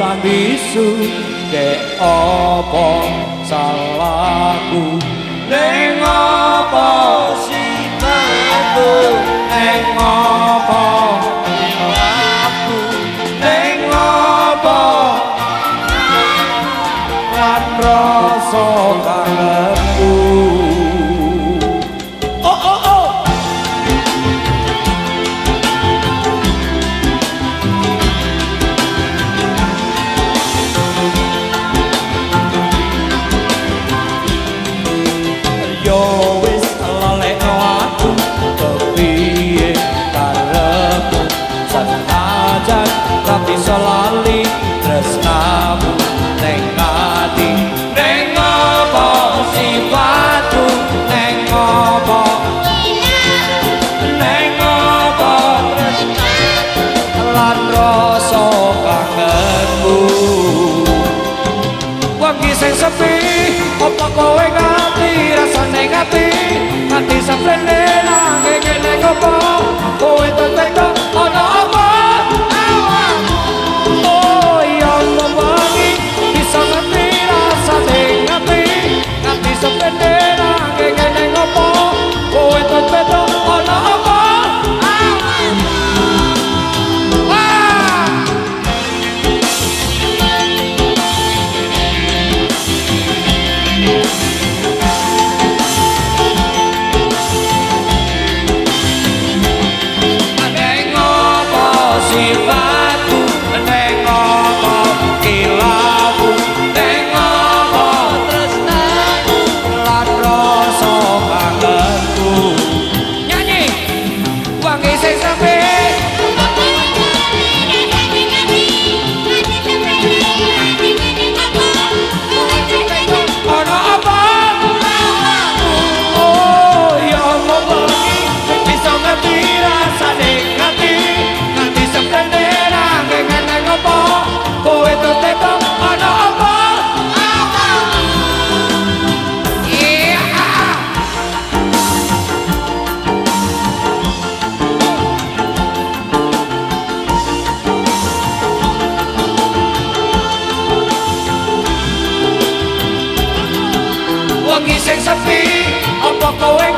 perasaan bisu dek apa salahku ning apa sifatku ning apa aku ning apa lan rasa kangenku. Tapi selali tresnamu neng ati neng apa sifatku neng apa lan rasa kangenmu. Wengi sing sepi apa kowe ngerti rasane ati ati samrene nanging ning apa kowe tetep ana apa. Wengi sing sepi apa kowe